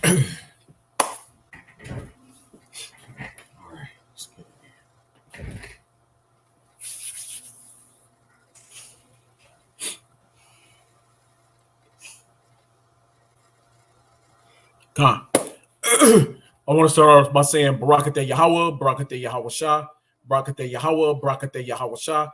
Con. I want to start off by saying Barakateh Yahweh, Barakateh Yahweh Shah, Barakateh Yahweh, Barakateh Yahweh Shah,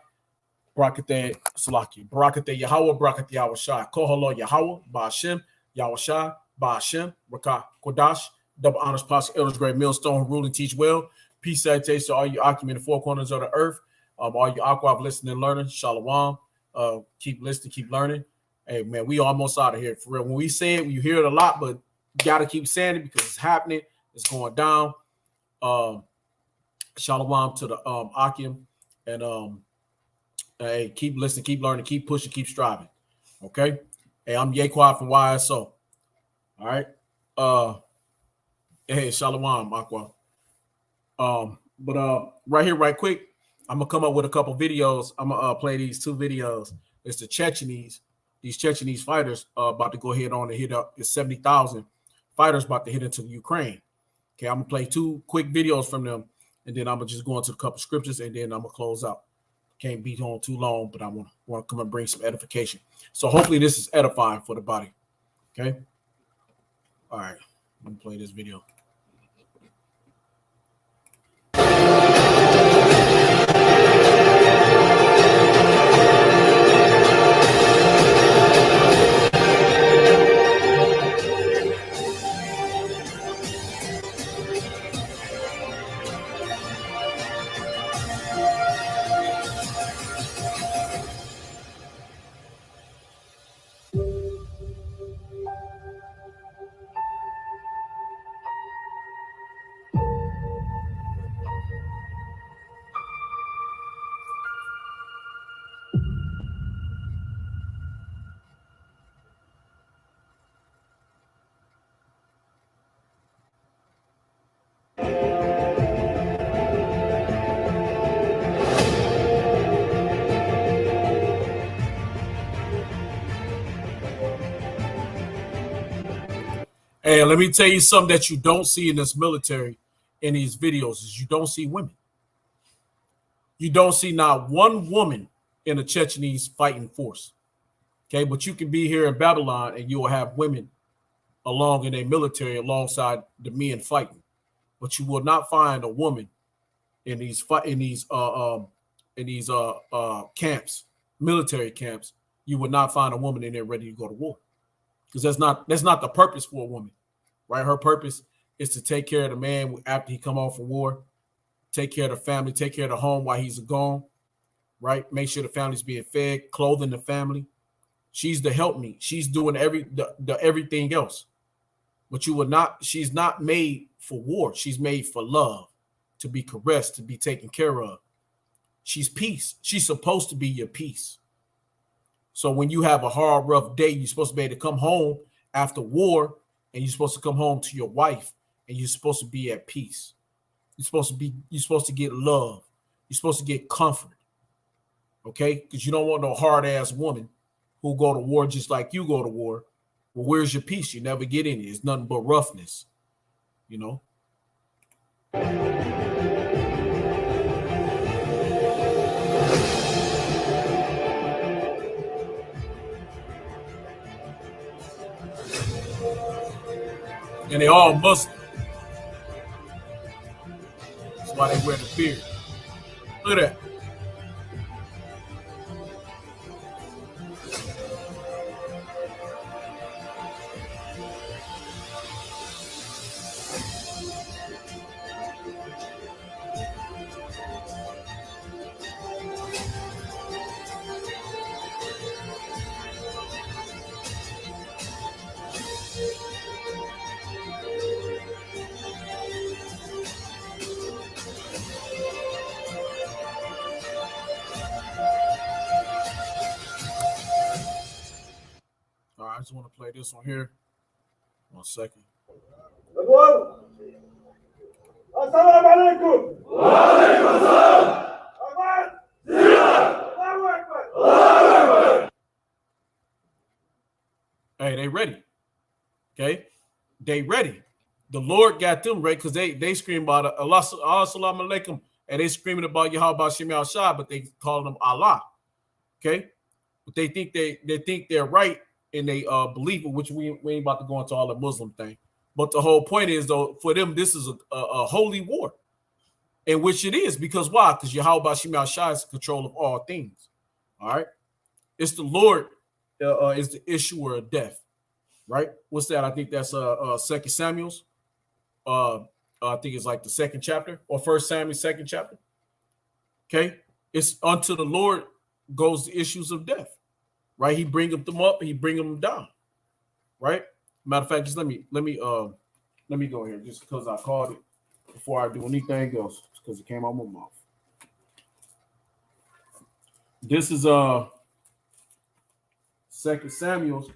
Barakateh Salaki, Barakateh Yahweh, Barakateh Yahweh Shah, Kohalo Yahweh, Ba'ashem, Yahweh Shah, Ba'ashem, Rakah, Kodash, double honors, Pastor Elders, Great Millstone, rule and teach well. Peace, salutation to all you Akim in the four corners of the earth. All you Aqua listening and learning, Shalom. Keep listening, keep learning. Hey, man, we almost out of here. For real. When we say it, you hear it a lot, but you got to keep saying it because it's happening. It's going down. Shalom to the Akim. And hey, keep listening, keep learning, keep pushing, keep striving. Okay. Hey, I'm Yaquad from YSO. All right. Hey, Shalom, Aqua. But right here, right quick, I'm gonna come up with a couple videos. I'm gonna play these two videos. It's the Chechenese. These Chechenese fighters about to go ahead on and hit up. It's 70,000 fighters about to hit into Ukraine. Okay, I'm gonna play two quick videos from them, and then I'm gonna just go into a couple scriptures, and then I'm gonna close out. Can't be on too long, but I want to come and bring some edification. So hopefully this is edifying for the body. Okay. All right. Let me play this video. Hey, let me tell you something that you don't see in this military in these videos is you don't see women. You don't see not one woman in a Chechenese fighting force. Okay, but you can be here in Babylon and you will have women along in a military alongside the men fighting. But you will not find a woman in these camps, military camps. You will not find a woman in there ready to go to war. Because that's not the purpose for a woman, right? Her purpose is to take care of the man after he come home from war, take care of the family, take care of the home while he's gone, right? Make sure the family's being fed, clothing the family. She's the helpmeet. She's doing everything else. But you will not. She's not made for war. She's made for love, to be caressed, to be taken care of. She's peace. She's supposed to be your peace. So when you have a hard, rough day, you're supposed to be able to come home after war, and you're supposed to come home to your wife, and you're supposed to be at peace. You're supposed to get love. You're supposed to get comfort. Okay? Because you don't want no hard-ass woman who go to war just like you go to war. Well, where's your peace? You never get any. It's nothing but roughness. You know? And they all Muslim. That's why they wear the beard. Look at that. All right, I just want to play this one here. 1 second. Assalamu alaikum. Wa alaikum assalam. Hey, they ready. Okay. They ready. The Lord got them ready because they scream about Allah Salam Alaikum, and they screaming about Yahweh Shem Al Shah, but they calling them Allah. Okay, but they think they're right and they believe it, which we ain't about to go into all the Muslim thing. But the whole point is, though, for them, this is a holy war, in which it is, because why? Because Yahweh Shem Al Shah is in control of all things. All right, it's the Lord is the issuer of death. Right? What's that? I think that's 2 Samuel's. I think it's like the 2nd chapter or 1 Samuel 2nd chapter. Okay, it's unto the Lord goes the issues of death. Right? He bringeth them up, he bringeth them down. Right? Matter of fact, just let me go here just because I called it before I do anything else because it came out my mouth. This is 2 Samuel's.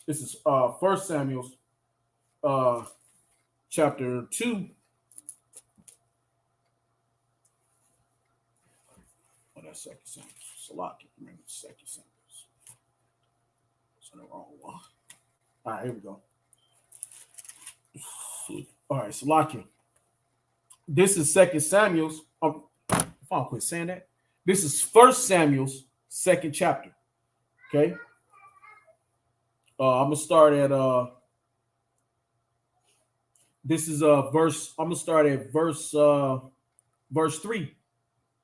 This is 1 Samuel's chapter 2. Oh, that's 2 Samuel. Salaki. Remember 2 Samuel. That's the wrong one. All right, here we go. All right, Salaki. This is 2 Samuel's. If I don't quit saying that. This is 1 Samuel's 2nd chapter. Okay. I'm gonna start at this is verse. I'm gonna start at verse 3.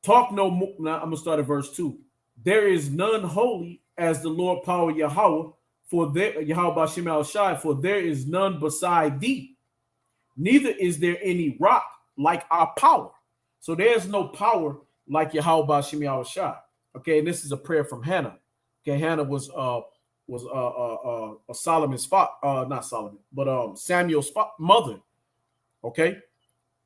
Talk no more. Now I'm gonna start at verse 2. There is none holy as the Lord power Yahweh, for there Yahweh Shem Al Shai, for there is none beside thee. Neither is there any rock like our power. So there's no power like Yahweh Shem Al Shai. Okay, and this is a prayer from Hannah. Okay, Hannah was Solomon's father, not Solomon, but Samuel's mother. Okay,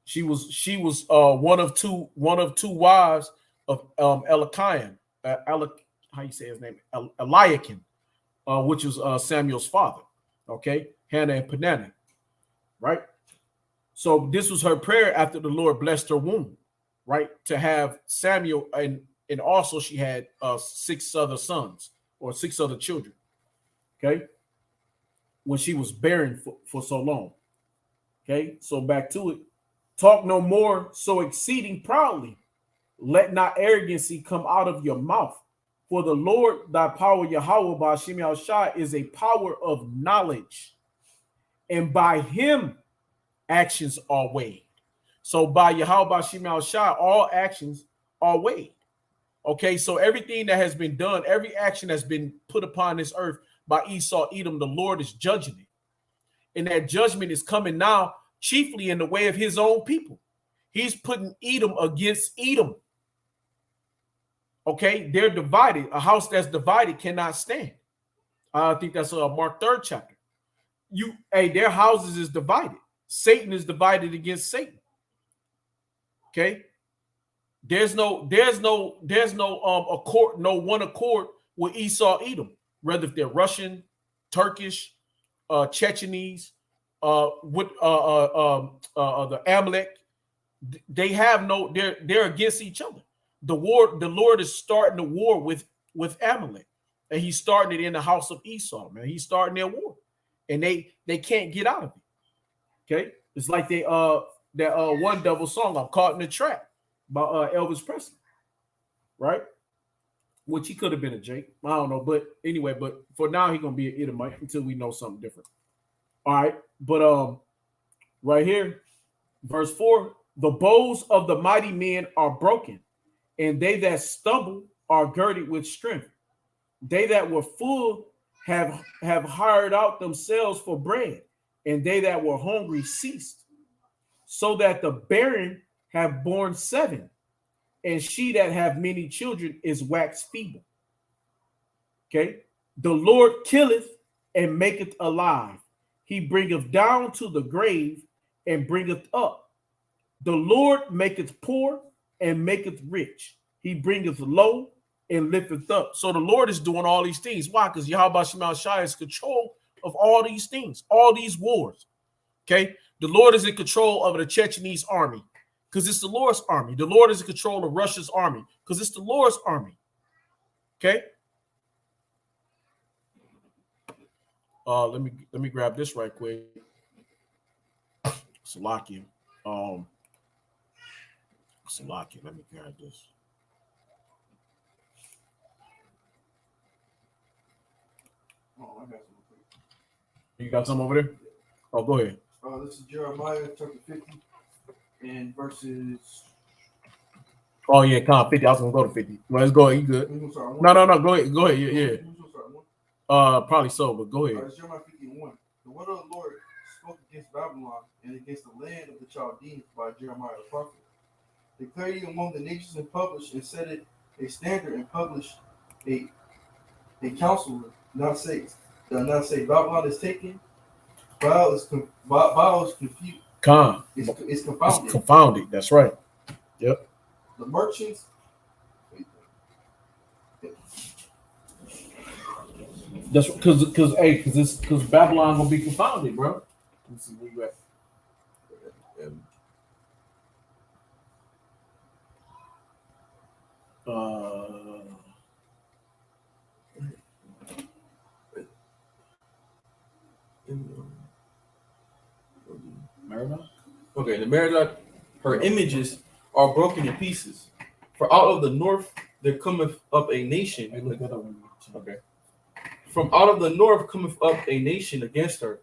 she was one of two wives of Eliakim. How you say his name? Eliakim, which was Samuel's father. Okay, Hannah and Peninnah, right? So this was her prayer after the Lord blessed her womb, right? To have Samuel, and also she had 6 other sons or 6 other children. Okay, when she was barren for so long. Okay, so back to it. Talk no more so exceeding proudly. Let not arrogancy come out of your mouth. For the Lord thy power, Yahweh by Shem Al Shai, is a power of knowledge, and by him actions are weighed. So by Yahweh by Shem Al Shai, all actions are weighed. Okay, so everything that has been done, every action that's been put upon this earth by Esau, Edom, the Lord is judging it. And that judgment is coming now chiefly in the way of his own people. He's putting Edom against Edom. Okay, they're divided. A house that's divided cannot stand. I think that's Mark 3rd chapter. Their houses is divided. Satan is divided against Satan. Okay. There's no accord, no one accord with Esau, Edom, whether if they're Russian, Turkish, Chechenese, with the Amalek. They have no. They're against each other. The Lord is starting the war with Amalek, and he's starting it in the house of Esau. Man, he's starting their war, and they can't get out of it. Okay, it's like that One Devil song, "I'm Caught in a Trap," by Elvis Presley, right? Which he could have been a Jake. I don't know, but anyway, but for now he's gonna be an Edomite until we know something different. All right, but right here, verse 4: the bows of the mighty men are broken, and they that stumble are girded with strength. They that were full have hired out themselves for bread, and they that were hungry ceased, so that the barren have borne 7, and she that have many children is waxed feeble. Okay, the Lord killeth and maketh alive. He bringeth down to the grave and bringeth up. The Lord maketh poor and maketh rich. He bringeth low and lifteth up. So the Lord is doing all these things. Why? Because Yahweh Shem Al Shai is control of all these things, all these wars. Okay, the Lord is in control of the Chechenese army because it's the Lord's army. The Lord is in control of Russia's army because it's the Lord's army. Okay, Let me grab this right quick. Salakia. Salakia. Let me grab this. Oh, I got some. You got some over there? Oh, go ahead. This is Jeremiah chapter 50 and verses. Oh yeah, come 50. I was gonna go to 50. Well, let's go. You good? No. Go ahead. Go ahead. Yeah. Probably so, but go ahead. It's Jeremiah 51. The word of the Lord spoke against Babylon and against the land of the Chaldeans by Jeremiah the prophet. Declare ye among the nations and publish and set it a standard and publish a counselor. Not say Babylon is taken. Baal is confused. It's confounded. It's confounded. That's right. Yep. The merchants. That's because Babylon gonna be confounded, bro. Let's see where you at. Merodach? Okay, the Merodach, her images are broken in pieces. For out of the north there cometh up a nation. Hey, look that up. Okay. From out of the north cometh up a nation against her,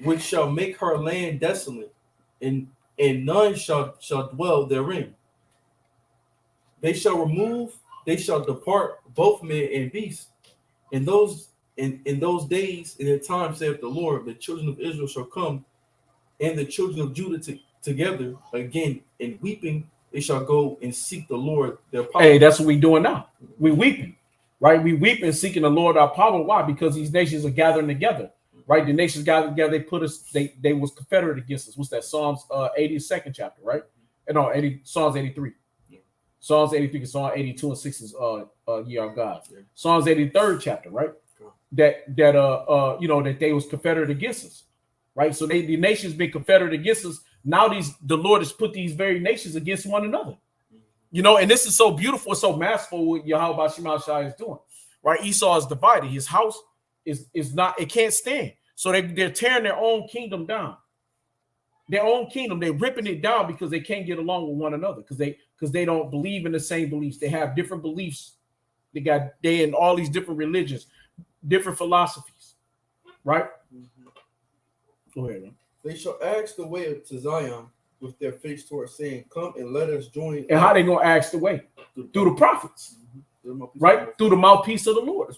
which shall make her land desolate, and none shall dwell therein. They shall depart both man and beast. In those days, in the time, saith the Lord, the children of Israel shall come, and the children of Judah together again, in weeping they shall go and seek the Lord their power. Hey, that's what we doing now. We weeping, right? We weeping, seeking the Lord our power. Why? Because these nations are gathering together, right? The nations gathered together. They put us. They was confederate against us. What's that? Psalms 82nd chapter, right? No, Psalms 83. Yeah. Psalms 83, Psalm 82 and 6 is ye are God. Yeah. Psalms 83rd chapter, right? Cool. That they was confederate against us, right? So the nations been confederate against us. Now the Lord has put these very nations against one another. And this is so beautiful, so masterful what Yahweh Shema Shai is doing, right? Esau is divided. His house is not, it can't stand. So they're tearing their own kingdom down. Their own kingdom, they're ripping it down because they can't get along with one another, because they don't believe in the same beliefs. They have different beliefs. They in all these different religions, different philosophies, right? Mm-hmm. Go ahead, man. They shall ask the way to Zion with their face toward, saying, come and let us join. And how they gonna ask the way? Through the prophets, right? Through the mouthpiece of the Lord.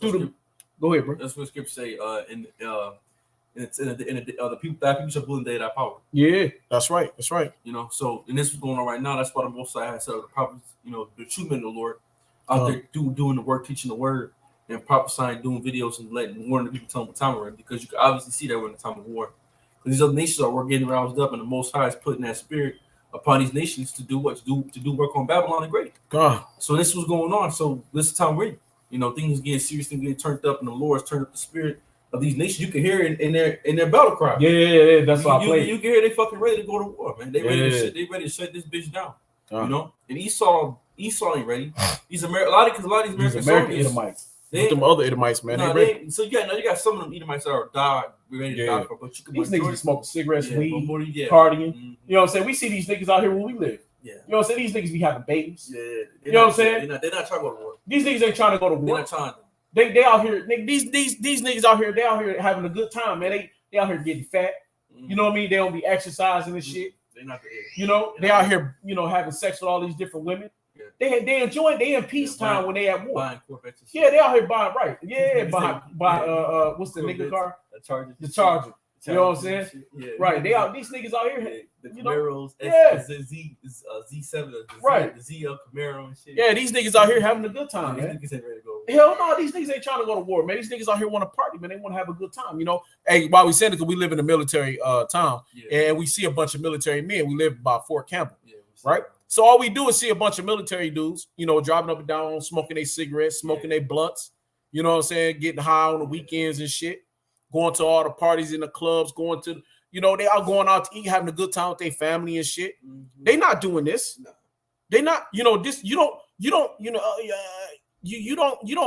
Go ahead, bro. That's what Scripture say. The people shall build in the day of thy power. Yeah, that's right. That's right. So and this is going on right now. That's why the Most High has said the prophets, the true men of the Lord, out there doing the work, teaching the word, and prophesying, doing videos, and warning the people, telling them what time we're in, because you can obviously see that we're in the time of war. Because these other nations are getting roused up, and the Most High is putting that spirit upon these nations to do what? To do work on Babylon the Great. God. So this was going on. So this is the time we're in. Things getting serious, things getting turned up, and the Lord's turned up the spirit of these nations. You can hear it in their battle cry. Yeah. That's why I play. You can hear they fucking ready to go to war, man. They ready to shut this bitch down. And Esau ain't ready. These a lot of these American Edomites. Them other Edomites, man. So you got some of them Edomites that are ready to die for. But you can these niggas smoking cigarettes, weed, partying. Mm-hmm. You know what I'm saying? We see these niggas out here when we live. Yeah. You know what I'm saying? These niggas be having babies. Yeah. You know what I'm saying? They're not trying to go to war. These niggas ain't trying to go to war. They're not trying to. They out here, these niggas out here, they out here having a good time, man. They out here getting fat. Mm-hmm. You know what I mean? They don't be exercising and shit. They're not they out here, having sex with all these different women. Yeah. They enjoy it. They in peacetime when they at war. Yeah, they out here buying right. Yeah, buy what's the nigga car? The Charger. You know what I'm saying? Yeah, right. These niggas out here. The Camaros, Z7, right? The ZL Camaro and shit. Yeah, these niggas out here having a good time, man. These niggas ain't ready to go. Hell no, these niggas ain't trying to go to war, man. These niggas out here want to party, man. They want to have a good time, Hey, while we said it, because we live in a military town, and we see a bunch of military men. We live by Fort Campbell, right? So all we do is see a bunch of military dudes, driving up and down, smoking their cigarettes, smoking their blunts, you know what I'm saying, getting high on the weekends and shit, going to all the parties in the clubs, going to, they are going out to eat, having a good time with their family and shit. Mm-hmm. They not doing this. No. They not, this. You don't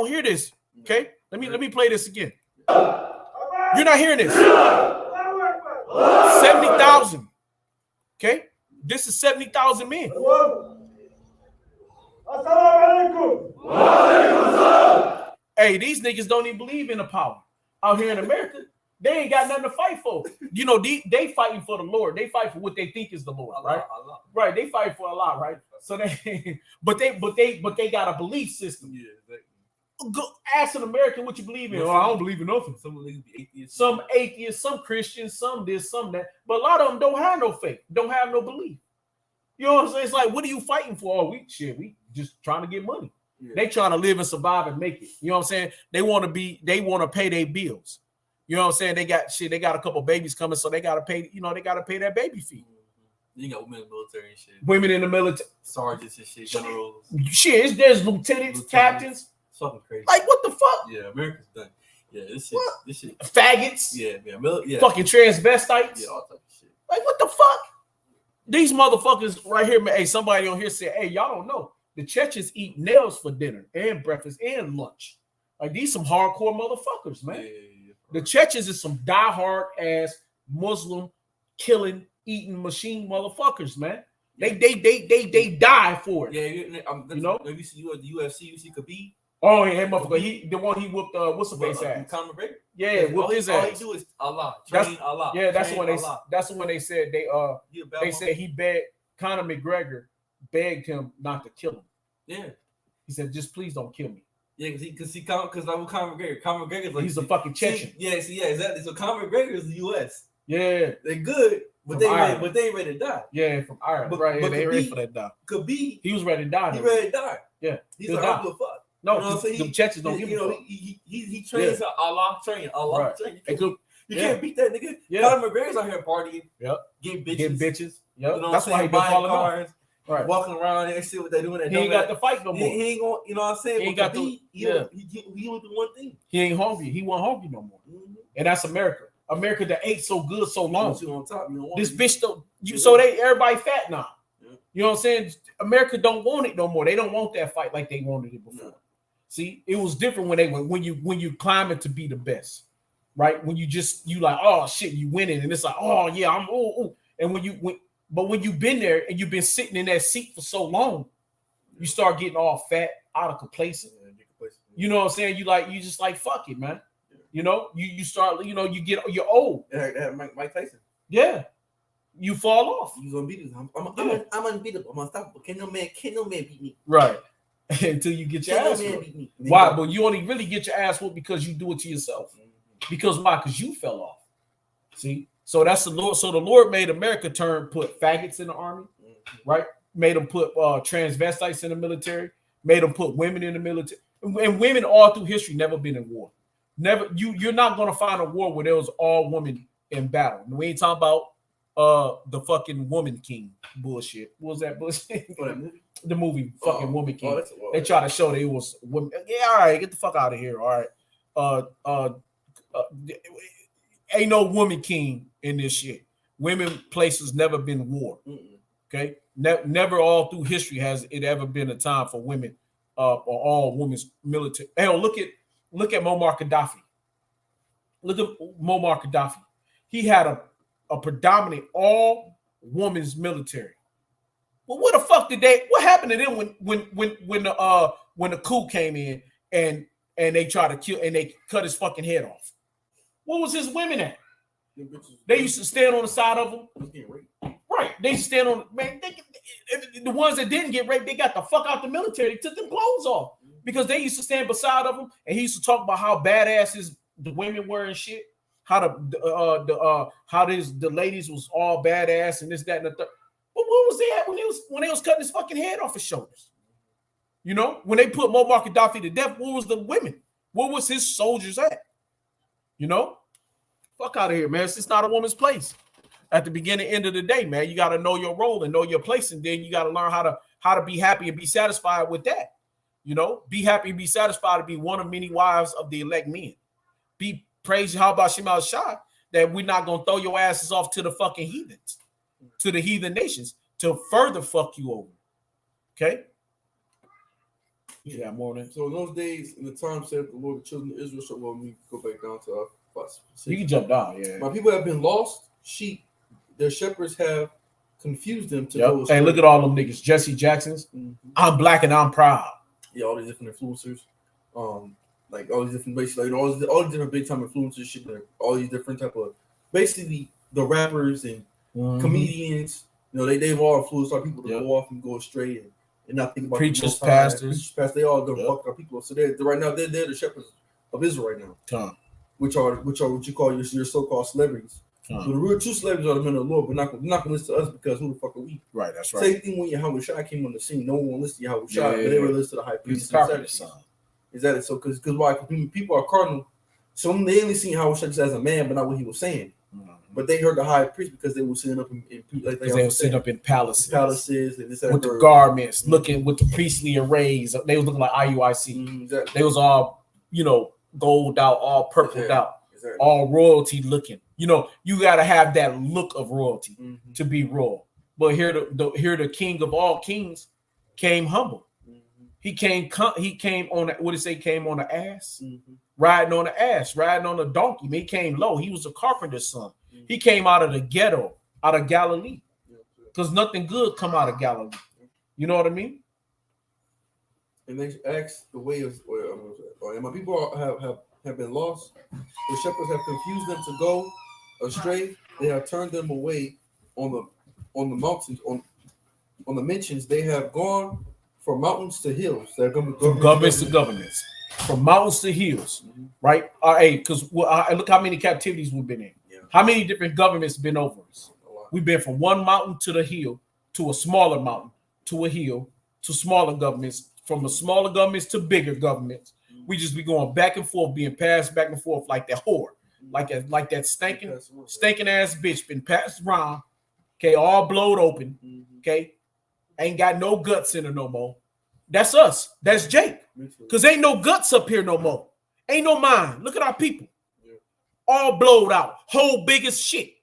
hear this. Okay, let me play this again. You're not hearing this. Allahu Akbar. 70,000. Okay? This is 70,000 men. Assalamu alaikum. Hey, these niggas don't even believe in the power. Out here in America, they ain't got nothing to fight for. You know, they fighting for the Lord. They fight for what they think is the Lord, right? Allah. Right. They fight for Allah, right? So they, but they got a belief system. Yeah, exactly. Go ask an American what you believe in. Oh, I don't believe in nothing. Some niggas be atheists. Some atheists, some Christians, some this, some that. But a lot of them don't have no faith, don't have no belief. You know what I'm saying? It's like, what are you fighting for? Oh, we just trying to get money. Yeah. They trying to live and survive and make it. You know what I'm saying? They want to pay their bills. You know what I'm saying? They got a couple babies coming, so they gotta pay, they gotta pay that baby fee. You got women in the military and shit. Women in the military, Sergeants and shit, generals. shit, there's lieutenants, captains. It's fucking crazy. Like, what the fuck? Yeah, America's done. Yeah, this shit. Faggots. Yeah. Fucking transvestites. Yeah, all type of shit. Like, what the fuck? These motherfuckers right here, man. Hey, somebody on here said, hey, y'all don't know. The Chechens eat nails for dinner and breakfast and lunch. Like, these some hardcore motherfuckers, man. Yeah. The Chechens is some diehard ass Muslim killing, eating machine motherfuckers, man. They die for it. Yeah, you know? If you see the UFC, you see Khabib. Oh, yeah, motherfucker. The one he whooped, what's the face ass? Conor McGregor. Yeah, whooped his ass. All he do is Allah. Train Allah. Yeah, that's Train when they. Allah. That's when they said they said he begged Conor McGregor begged him not to kill him. Yeah. He said, just please don't kill me. Yeah, because like Conor McGregor. Conor McGregor's like he's a fucking Chechen. Yeah, exactly. So Conor McGregor is the U.S. Yeah, they're good, but they ain't ready to die. Yeah, from Ireland. But they ain't ready for that die. Khabib, he was ready to die. He ready to die. Yeah, he's like, I don't give a fuck. No, you know what I'm saying? The Chechens don't give a fuck. He trains Allah, train. You can't beat that nigga. Yeah. Conor McGregor's out here partying. Yep. Getting bitches. Yep. You know that's why he been falling cars. Right. Walking around and see what they're doing. He ain't got to fight no more. He ain't going, you know what I'm saying? He ain't got to. He only do one thing. He ain't hungry. He wasn't hungry no more. Mm-hmm. And that's America. America that ate so good so long. You on top, this bitch don't. So everybody fat now. Yeah. You know what I'm saying? America don't want it no more. They don't want that fight like they wanted it before. No. See, it was different when you climb it to be the best, right? When you like, oh shit, you winning, and it's like, oh yeah, I'm and when you've been there and you've been sitting in that seat for so long, you start getting all fat, out of complacent. You know what I'm saying? You just like fuck it, man. You know, you start, you're old. Mike Tyson. Yeah. You fall off. You gonna beat him. I'm unbeatable. I'm unstoppable. Can no man beat me? Right. Until you get your ass whooped. Why? But you only really get your ass whooped because you do it to yourself. Because why? Because you fell off. See? So that's the Lord. So the Lord made America put faggots in the army, right? Made them put transvestites in the military, made them put women in the military. And women all through history never been in war. Never, you're not gonna find a war where there was all women in battle. And we ain't talking about the fucking Woman King bullshit. What was that bullshit? The movie fucking Woman King. They try to show that it was women. Yeah, all right, get the fuck out of here. All right. Ain't no Woman King in this shit. Women places never been war. Okay, never all through history has it ever been a time for women or all women's military. Hell, look at Muammar Gaddafi. Look at Muammar Gaddafi. He had a predominant all women's military. Well, what the fuck what happened to them when the coup came in and they tried to kill and they cut his fucking head off? What was his women at? They used to stand on the side of him. Right. They used to stand on, man, the ones that didn't get raped, they got the fuck out the military. They took them clothes off because they used to stand beside of him and he used to talk about how badasses the women were and shit. How the ladies was all badass and this, that, and the third. But what was they at when they was cutting his fucking head off his shoulders? You know, when they put Muammar Gaddafi to death, what was the women? What was his soldiers at? You know, fuck out of here, man. It's not a woman's place. At the beginning, end of the day, man, you got to know your role and know your place, and then you got to learn how to be happy and be satisfied with that. You know, be happy and be satisfied to be one of many wives of the elect men. Be praised, how about Shema Shah, that we're not gonna throw your asses off to the fucking heathens, to the heathen nations, to further fuck you over. Okay. You got more than So in those days, in the time said the Lord, the children of Israel shall well me go back down to you can jump down, yeah. My people have been lost sheep. Their shepherds have confused them to Yep. go astray. Hey, look at all them niggas. Jesse Jacksons. Mhm. I'm black and I'm proud. Yeah, all these different influencers, like all these different basically like all these different big time influencers, shit, like, all these different type of basically the rappers and Mhm. comedians. You know, they've all influenced our people to Yep. go off and go astray and not think about Preachers, the Most High. pastors. Pastors, they all done Yep. fuck our people. So they're right now they're the shepherds of Israel right now, Come, which are what you call your so-called celebrities. So come. the real true celebrities are the men of the Lord, but not gonna listen to us because who the fuck are we? Right, that's right. Same thing when Yahweh Shai came on the scene. No one will listen to Yahweh Shai, Yeah, but they yeah. will listen to the high He's priest. the and carpenter's Sadducees. son. Exactly. So because why? Because people are cardinal. So they only seen Yahweh Shai just as a man, but not what he was saying. But they heard the high priest because they were sitting up in like Because they were sitting up in palaces, palaces and this and with that. the garments, looking with the priestly arrays. They was looking like IUIC. Exactly. They was all, gold out, all purpled out, Exactly. all royalty looking. You got to have that look of royalty Mhm. to be royal. But here the king of all kings came humble. Mhm. He came on what did it say? Came on an ass, Mhm. riding on an ass, riding on a donkey. He came low. He was a carpenter's son. Mhm. He came out of the ghetto, out of Galilee, Yeah, yeah. because nothing good come out of Galilee. You know what I mean? And they asked the way of, and my people have been lost. The shepherds have confused them to go astray. They have turned them away on the mountains, on the mentions. They have gone from mountains to hills. They're going to From governments to governments, from mountains to hills, Mhm. right? Hey, because look how many captivities we've been in. Yeah. How many different governments been over us? A lot. We've been from one mountain to the hill, to a smaller mountain, to a hill, to smaller governments, from the smaller governments to bigger governments. We just be going back and forth, being passed back and forth like that whore, like that stinking ass bitch been passed around. Okay, all blowed open. Mhm. Okay, ain't got no guts in her no more. That's us. That's Jake. Because ain't no guts up here no more. Ain't no mind. Look at our people. Yeah. All blowed out. Whole big as shit.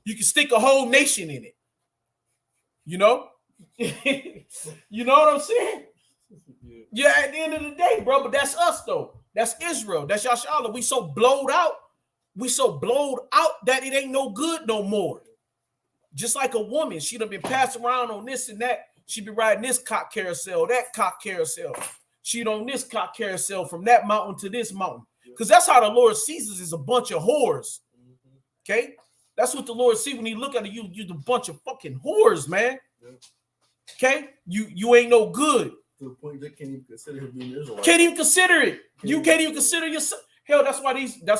You can stick a whole nation in it. You know? You know what I'm saying? Yeah, at the end of the day, bro. But that's us, though. That's Israel. That's Yashala. We so blowed out. We so blowed out that it ain't no good no more. Just like a woman. She done been passed around on this and that. She be riding this cock carousel, that cock carousel. She on this cock carousel from that mountain to this mountain. Because that's how the Lord sees us, is a bunch of whores. Okay? That's what the Lord sees when he look at you. You're a bunch of fucking whores, man. Okay? You ain't no good. To the point they can't even consider him being Israelite. Can't even consider it. You can't even consider yourself. Hell, that's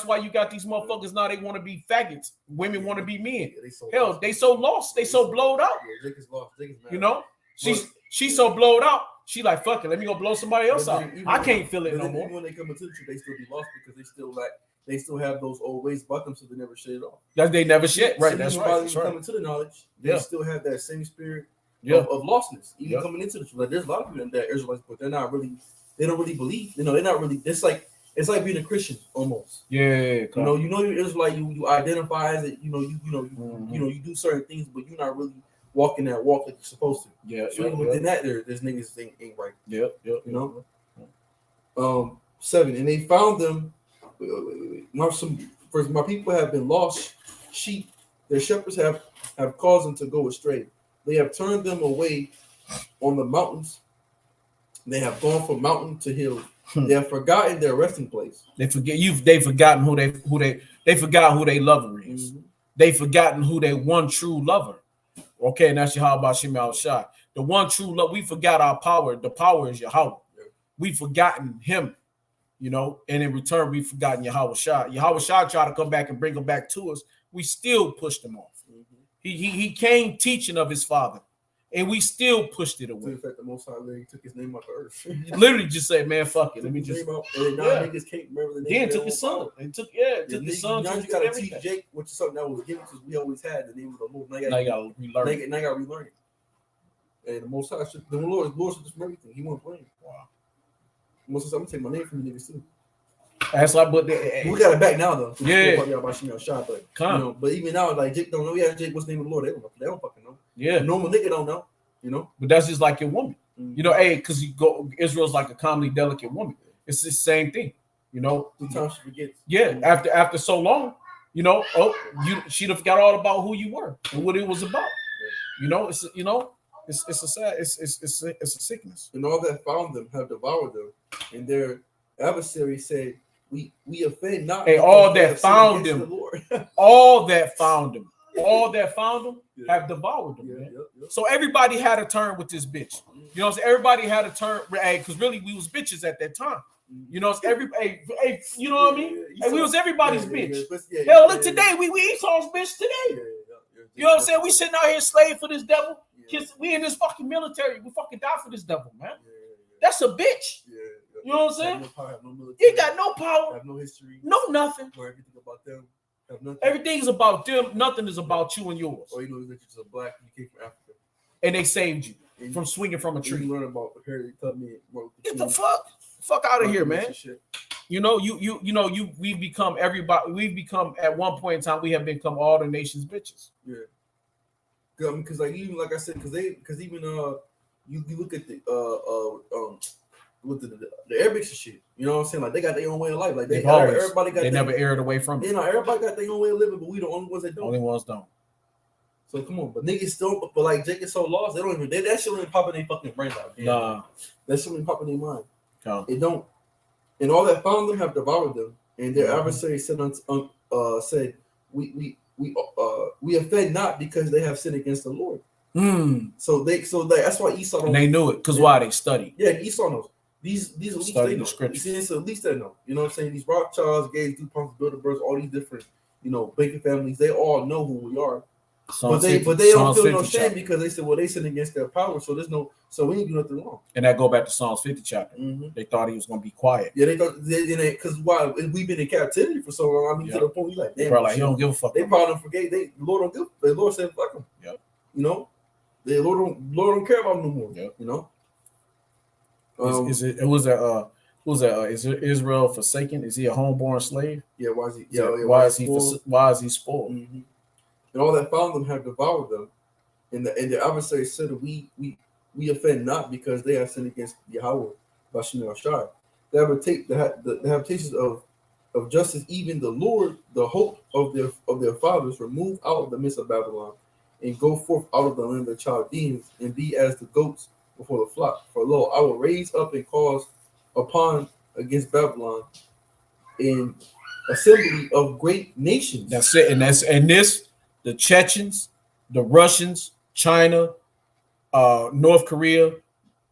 why you got these motherfuckers now. They want to be faggots. Women want to be men. Yeah, they so Hell, lost. they so lost. They so blowed out. Yeah, Jake is lost. Jake is mad. You know? She's so blowed out. She like, fuck it. Let me go blow somebody else out. I can't feel it no more. Even when they come into the truth, they still be lost because they still have those old ways about them, so they never shed it off. That they never shit. Right. So That's even right. while That's they right. come into the knowledge, they Yeah. still have that same spirit Yeah. of lostness. Even Yeah. coming into the truth, like there's a lot of people that are Israelites, but they're not really. They don't really believe. You know, they're not really. It's like being a Christian almost. Yeah. You know, you're Israelite. You identify as it. You Mhm. you do certain things, but you're not really walking that walk like you're supposed to. Yeah. So even within that, there's niggas that ain't right. Yeah. You know. 7, and they found them. Wait. My people have been lost sheep. Their shepherds have caused them to go astray. They have turned them away on the mountains. They have gone from mountain to hill. They have forgotten their resting place. They forgotten who they forgot who their lover is. Mhm. They forgotten who they one true lover. Okay, and that's Yahweh Shema Shai. The one true love. We forgot our power. The power is Yahweh. Yeah. We forgotten him, and in return, we forgotten Yahweh Shai. Yahweh Shai tried to come back and bring him back to us. We still pushed him off. Mhm. He came teaching of his father, and we still pushed it To away. the fact that Most High literally took his name out the earth. Literally just said, man, fuck it. Let me Took his just. name out, and then now Yeah. niggas can't remember the name. Then of their took his own son. father. And took Yeah, his son. now took you gotta everything. teach Jake, which is something that was given to us. We always had the name of the Lord. Now you Now you gotta gotta relearn. now you gotta relearn it. And the Most High, the Lord should just from everything. He won't blame. Wow. Most High, I'm gonna take my name from you niggas too. That's like, but We got it back now though. Yeah. But Come. but even now, like Jake don't know. Yeah, Jake, what's the name of the Lord? They don't fucking know. Yeah, A normal nigga don't know. but that's just like your woman. You know, hey, because you go Israel's like a commonly delicate woman. It's the same thing. You know, Sometimes she forgets. yeah. After so long, you know, she'd have forgot all about who you were and what it was about. You know, it's a sickness. And all that found them have devoured them, and their adversary said, "We offend not." Hey, all that found them, all that found them have devoured them. Man. So everybody had a turn with this bitch. You know, so everybody had a turn. Hey, because really we was bitches at that time. You know, it's hey, you know what I mean? Hey, we was everybody's bitch. Hell, look today, we Esau's bitch today. You know what I'm saying? We sitting out here slave for this devil. We in this fucking military. We fucking die for this devil, man. That's a bitch. You know what I'm saying? You got no power. Have no history. No nothing. Or everything about them. Have nothing. Everything's about them. Nothing is about you and yours. All you know is that you're just a black. You came from Africa. And they saved you from swinging from a tree. You learn about Harriet Tubman. Get the fuck out of here, man. You know, we've become everybody. We've become at one point in time. We have become all the nation's bitches. Yeah. Because like even like I said, because even you look at the with the Arabics and shit. You know what I'm saying? Like they got their own way of life. Like everybody got. They never erred away from it. You know, everybody got their own way of living, but we the only ones that don't. Only ones don't. So come on, but niggas don't. But like Jake is so lost, they don't even. That shit don't even pop in their fucking brains out. Nah, that shit don't even pop in their mind. No. It don't. And all that found them have devoured them, and their adversary said, we offend not because they have sinned against the Lord. So that's why Esau. And they knew it because why they studied. Yeah, Esau knows. These at least study they the know. scriptures. At least they know. You know what I'm saying? These Rothschilds, Gates, DuPonts, Bilderbergs, all these different, banking families, they all know who we are. But they don't feel no shame because they said, well, they sin against their power, so we ain't do nothing wrong. And that go back to Psalms 50 chapter. Mm-hmm. They thought he was gonna be quiet. Yeah, they thought because why we've been in captivity for so long. I mean, to the point we like, damn, he don't give a fuck. They probably don't forget. The Lord don't give. The Lord said, fuck him. Yep. You know, the Lord don't care about him no more. Yep. You know. Is Israel forsaken? Is he a homeborn slave? Yeah. Why is he? Why is he spoiled? Mm-hmm. And all that found them have devoured them, and the adversary said, "We offend not because they have sinned against Yahweh, Bashem Ashai. The habitations of justice, even the Lord, the hope of their fathers, remove out of the midst of Babylon, and go forth out of the land of the Chaldeans, and be as the goats before the flock. For lo, I will raise up and cause upon against Babylon an assembly of great nations." That's it, and this. The Chechens, the Russians, China, North Korea,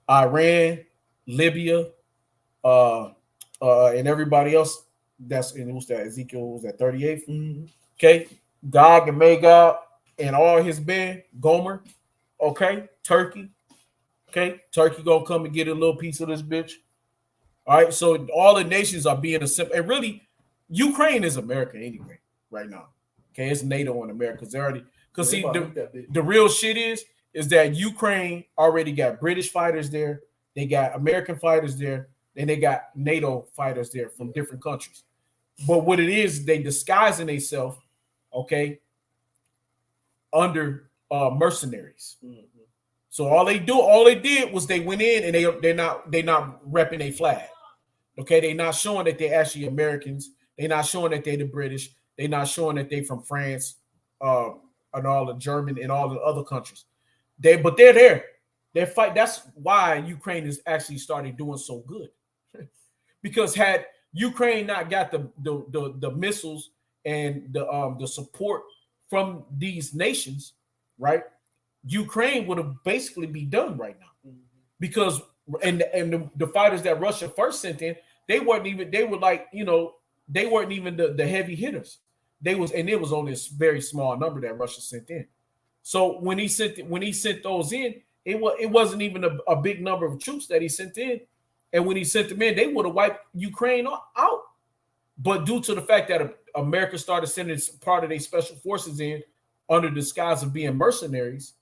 Iran, Libya, and everybody else. What's that? Ezekiel was that 38th? Mm-hmm. Okay, Gog and Magog and all his band, Gomer. Okay, Turkey. Okay, Turkey gonna come and get a little piece of this bitch. All right, so all the nations are being assembled, and really, Ukraine is America anyway, right now. Okay, it's NATO in America. Because see, the real shit is that Ukraine already got British fighters there. They got American fighters there. And they got NATO fighters there from different countries. But what it is, they disguising themselves, okay, under mercenaries. Mm-hmm. So all they did was they went in and they're not repping a flag. Okay, they're not showing that they're actually Americans. They're not showing that they're the British. They're not showing that they from France, and all the German and all the other countries. But they're there. They fight. That's why Ukraine has actually started doing so good. Because had Ukraine not got the missiles and the support from these nations, right? Ukraine would have basically be done right now. Mm-hmm. Because the fighters that Russia first sent in, they weren't even the heavy hitters. It was only a very small number that Russia sent in. So when he sent those in, it wasn't even a big number of troops that he sent in. And when he sent them in, they would have wiped Ukraine out. But due to the fact that America started sending part of their special forces in under the disguise of being mercenaries,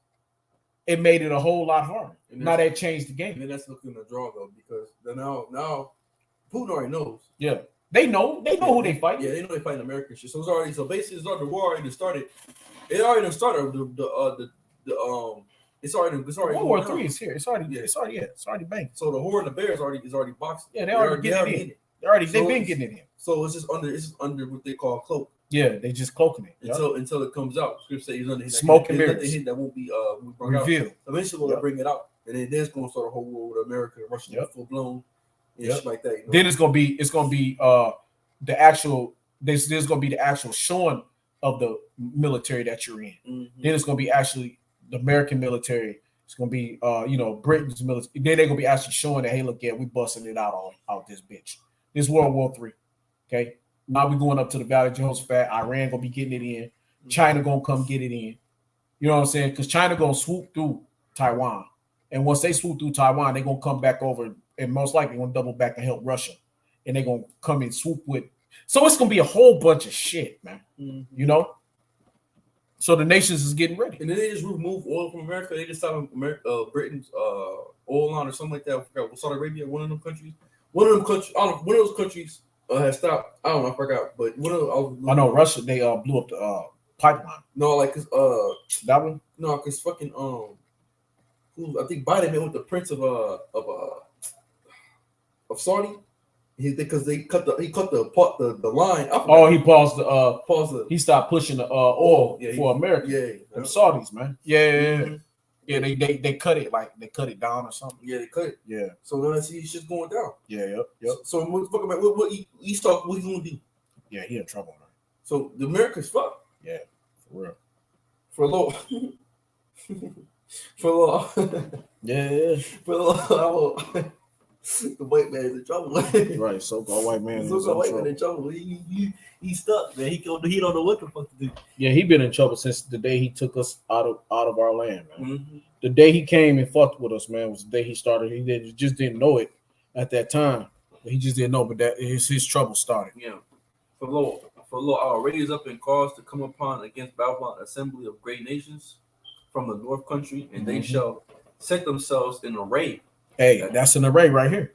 it made it a whole lot harder. Now that changed the game. And that's looking to draw though, because now Putin already knows. Yeah. They know who they fight. Yeah, they know they fighting American shit. So it's already basically the war already started. It already started It's already World War going III on. is here. It's already Yeah. It's already banged. So the whore and the bear is already boxing. Yeah, they already getting it in. it. They've So been it's- getting it in. So it's just under what they call cloak Yeah, they just cloaking it. Yup. until it comes out. Scripture says he's under Smoke and there's mirrors. nothing hidden that won't be brought out. Revealed. Eventually they'll Yep. bring it out, and then there's going to start a whole war with America and Russia Yep. full blown and Yep. shit like that. You know? Then it's gonna be the actual there's gonna be the actual showing of the military that you're in. Mhm. Then it's gonna be actually the American military. It's gonna be Britain's military. Then they're gonna be actually showing that, hey, look, yeah, we busting it out this bitch. This World War III. Okay. Now we going up to the Valley of Jehoshaphat. Iran gonna be getting it in. China gonna come get it in. You know what I'm saying? Because China gonna swoop through Taiwan. And once they swoop through Taiwan, they're gonna come back over and most likely gonna double back and help Russia. And they're gonna come and swoop with. So it's gonna be a whole bunch of shit, man. Mhm. You know? So the nations is getting ready. And then they just remove oil from America. They just stop Britain's oil line or something like that. I forgot. Saudi Arabia, one of them countries. One of those countries has stopped. I don't know. I forgot. But I know Russia, they blew up the pipeline. No, like That one? no, cause fucking I think Biden met with the prince of Saudi. Because he cut the line. Oh, he paused the paused the he stopped pushing the oil Yeah, for America. yeah. Them Saudis, man. Yeah. Mhm. Yeah, they cut it they cut it down or something. Yeah, they cut it. Yeah. So now it's just going down. Yeah, yep. So what he talk? What he gonna do? Yeah, he in trouble, man. So the America's fucked Yeah, for real. for a little. For a little. Yeah. For a little. The white man is in trouble. Right, so-called white man. So is the in white man trouble. in trouble. He stuck, man. He don't know what the fuck to do. Yeah, he been in trouble since the day he took us out of our land, man. Mm-hmm. The day he came and fucked with us, man, was the day he started. Just didn't know it at that time. He just didn't know, but that his trouble started. Yeah. For lo, I will raise up in cause to come upon against Babylon assembly of great nations from the north country, and they Mhm. shall set themselves in array. Hey, that's an array right here.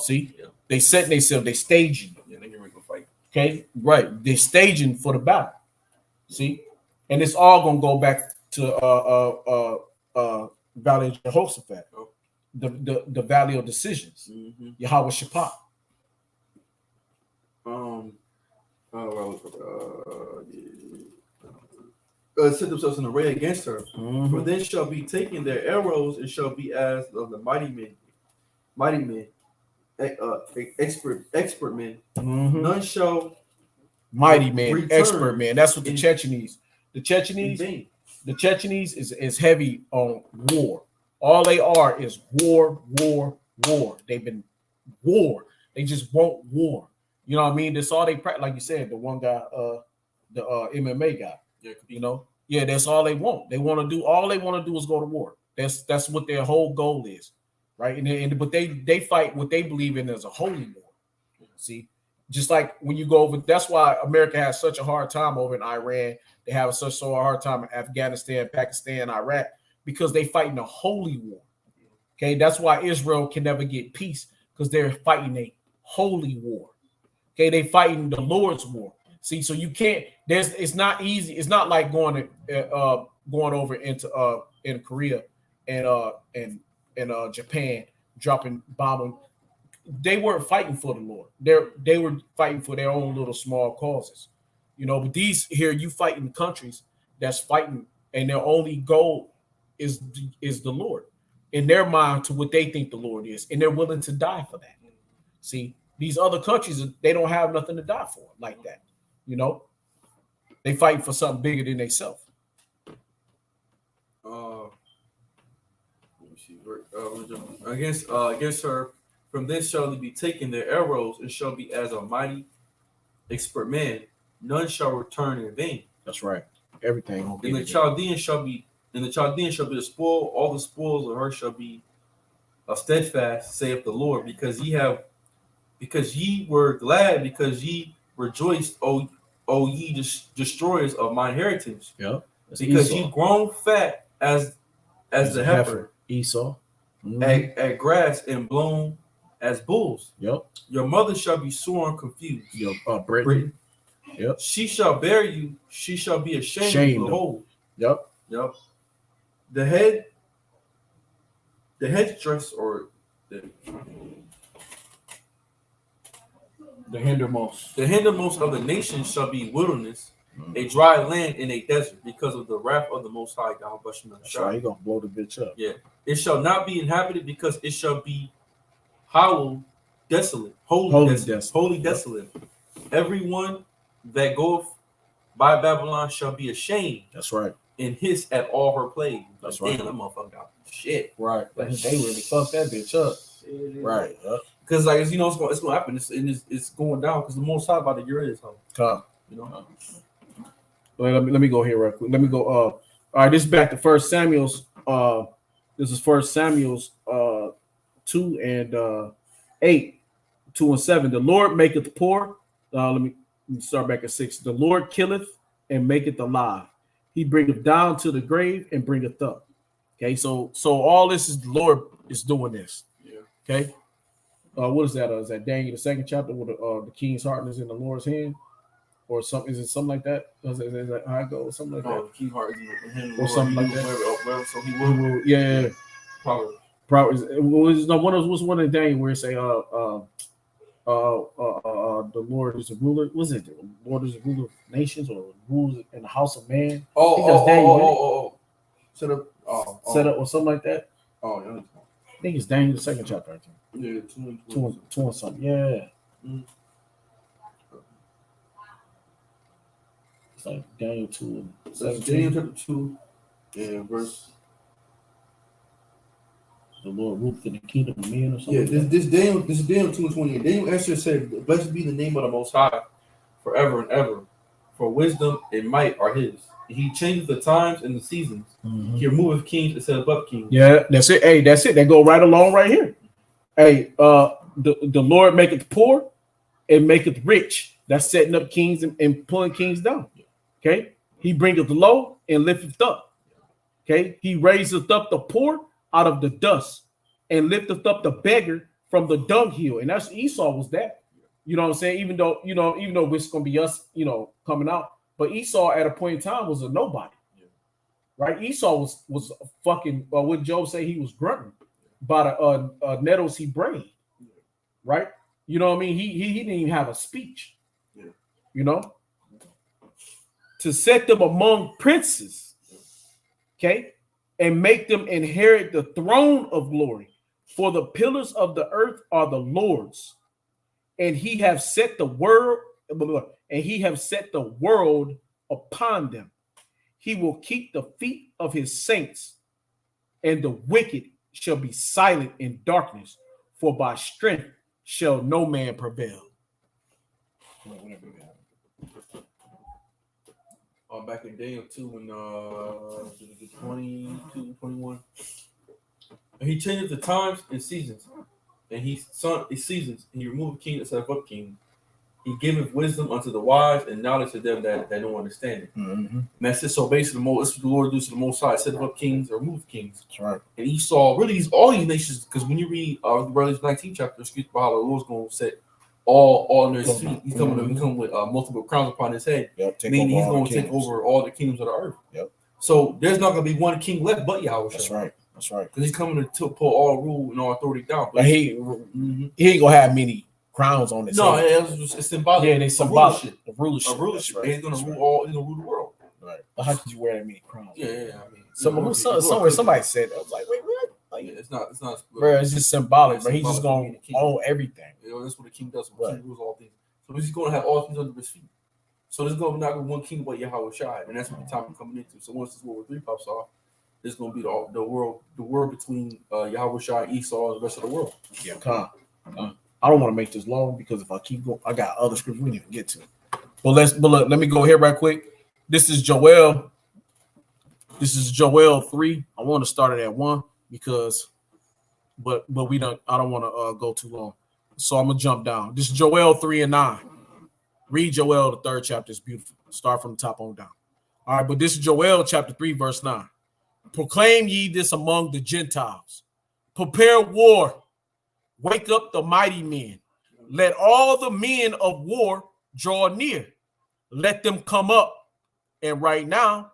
See? Yeah. They set themselves, they staging. Yeah, they can make a fight. Okay, right. They're staging for the battle. See, and it's all gonna go back to Valley of Jehoshaphat, Oh. the Valley of Decisions, Mm-hmm. Yahweh Shaphat. Set themselves in array against her. Mm-hmm. For then shall be taken their arrows, and shall be as of the mighty men, expert men. Mhm. None shall Mighty man, return expert man. That's what the in- Chechenes. The in Chechenes, vain. the Chechenes is heavy on war. All they are is war. They've been war. They just want war. You know what I mean? That's all they practice. Like you said, the one guy, the MMA guy. Yeah, it could be. You know, yeah, that's all they want. They want to do. All they want to do is go to war. That's what their whole goal is, right? But they fight what they believe in as a holy war. See, just like when you go over, that's why America has such a hard time over in Iran. They have such a hard time in Afghanistan, Pakistan, Iraq, because they fighting a holy war. Okay, that's why Israel can never get peace, because they're fighting a holy war. Okay, they fighting the Lord's war. See, so you can't. It's not easy. It's not like going over into in Korea and Japan, dropping bombing. They weren't fighting for the Lord. They were fighting for their own little small causes, you know. But these here, you fighting countries that's fighting, and their only goal is the Lord in their mind, to what they think the Lord is, and they're willing to die for that. See, these other countries, they don't have nothing to die for like that. You know, they fight for something bigger than themselves. Let me see. Against her, from this shall they be taken their arrows, and shall be as a mighty expert man. None shall return in vain. That's right. Everything. And the Chaldean shall be the spoil. All the spoils of her shall be of steadfast, saith the Lord, because ye were glad, because ye rejoiced, O ye destroyers of mine heritage, Yeah. because ye grown fat as the heifer, Esau. Mhm. at grass, and blown as bulls. Yep. Your mother shall be sore and confused. Yo, Britain. Britain. Yep. She shall bear you. She shall be ashamed Shamed of the whole. Yep. Yep. the head dress or The hindermost. the hindermost of the nations shall be wilderness, a dry land in a desert, because of the wrath of the Most High God. That's right. He gonna blow the bitch up. Yeah. It shall not be inhabited, because it shall be howled desolate, holy desolate. Everyone that goeth by Babylon shall be ashamed. That's right. And hiss at all her plagues. That's like, right. Damn, that motherfucker got shit. Right. Like, they really fucked that bitch up. Right. Because like you know, it's gonna happen. It's going down because the Most High about to get rid of something. You know. Let me go here real quick. Let me go. All right, this is back to First Samuel's. This is First Samuel's 2 and 8, 2 and 7. The Lord maketh poor. Let me start back at 6. The Lord killeth and maketh alive. He bringeth down to the grave and bringeth up. Okay, so all this is the Lord is doing this. Yeah. Okay. What is that? Is that Daniel the 2nd chapter where the king's heart is in the Lord's hand? Or something? Is it something like that? Is that how it goes? Something like that. The king heart is in him, or something like that. So he will. Yeah. Probably. Was one of the Daniel where it say the Lord is a ruler. Was it the Lord is a ruler of nations or rules in the house of man? Set up or something like that. Yeah. I think it's Daniel the 2nd chapter. I think. Yeah, 2 and something. Yeah. Mm. It's like Daniel 2 and 17. Daniel chapter 2, yeah, verse. The Lord ruled in the kingdom of men or something. Yeah, this Daniel 2 and 20. Daniel answered and said, "Blessed be the name of the Most High, forever and ever. For wisdom and might are His. He changes the times and the seasons. Mm-hmm. He removeth kings and set above kings." Yeah, that's it. Hey, that's it. They go right along right here. Hey, the Lord maketh poor and maketh rich. That's setting up kings and pulling kings down. Okay, He bringeth low and lifteth up. Okay, He raiseth up the poor out of the dust and lifteth up the beggar from the dunghill. And that's Esau was that. You know what I'm saying? Even though it's gonna be us, coming out. But Esau at a point in time was a nobody. Right? Esau was a fucking what Job say he was grunting by the nettles he braided. Right? You know what I mean? He didn't even have a speech. To set them among princes. Okay. And make them inherit the throne of glory. For the pillars of the earth are the Lord's, and He have set the world upon them. He will keep the feet of His saints, and the wicked shall be silent in darkness, for by strength shall no man prevail. Back in Daniel 2 and 22, 21. And He changes the times and seasons. And He removed king and set up king. He giveth wisdom unto the wise and knowledge to them that don't understand it. Mm-hmm. And that's it. So basically, that's what the Lord does to the Most High: set up kings or remove kings. That's right. And Esau, really, all these nations, because when you read Revelation 19 chapter, excuse me, how the Lord's going to set all in his feet. He's coming with multiple crowns upon his head. Yep, meaning he's going to take over all the kingdoms of the earth. Yep. So there's not going to be one king left but Yahweh. That's right. Because he's coming to pull all rule and all authority down. But he ain't gonna have many crowns on his head. It's symbolic. Yeah, they symbolic. The rulership. Right. He's gonna rule He's gonna rule the world. Right. But how could you wear that many crowns? Yeah. I mean, somebody said that. I was like, wait, what? Like, it's not. Bro, it's just symbolic. But he's just gonna own everything. That's what the king does. The king rules all things. So he's gonna have all things under his feet. So there's gonna not be one king but Yahweh Shai, and that's what the time we're coming into. So once this World War III pops off, there's gonna be the world between Yahweh Shai, Esau, and the rest of the world. Yeah, I don't want to make this long because if I keep going, I got other scriptures we didn't even get to. But look, let me go here right quick. This is Joel 3. I want to start it at 1 because, but we don't. I don't want to go too long, so I'm gonna jump down. This is Joel 3 and 9. Read Joel, the 3rd chapter. It's beautiful. Start from the top on down. All right, but this is Joel chapter 3, verse 9. Proclaim ye this among the Gentiles. Prepare war. Wake up the mighty men. Let all the men of war draw near. Let them come up. And right now,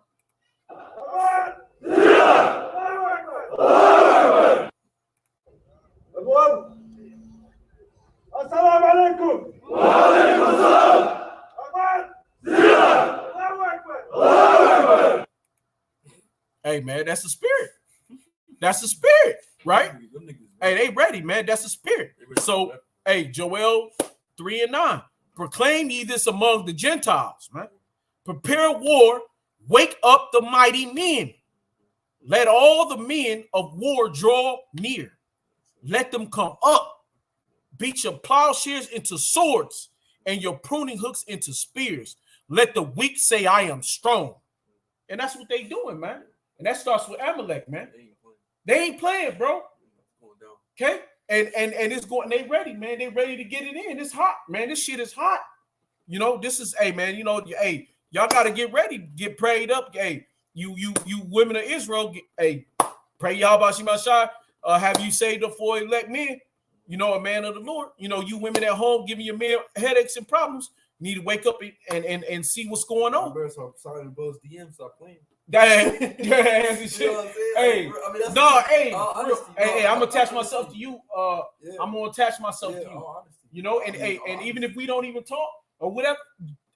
أبواب السلام عليكم وعليكم السلام أمان الله أكبر. Hey, man, that's the spirit. That's the spirit, right? Hey, they ready, man. That's the spirit. So, hey, Joel 3:9. Proclaim ye this among the Gentiles, man. Prepare war, wake up the mighty men. Let all the men of war draw near. Let them come up. Beat your plowshares into swords and your pruning hooks into spears. Let the weak say, I am strong. And that's what they doing, man. And that starts with Amalek, man. They ain't playing, bro. Okay? And it's going, they ready, man. They ready to get it in. It's hot, man. This shit is hot. You know, this is, hey, man, you know, hey, y'all got to get ready, get prayed up. Hey, you women of Israel, hey, pray Yahweh Shemashai, have you saved up for elect men? You know, a man of the Lord. You know, you women at home giving your men headaches and problems, need to wake up and see what's going on. So sorry to buzz DM, stop playing. Hey, I'm gonna attach myself to you. I'm gonna attach myself to you. You know, and even if we don't even talk or whatever,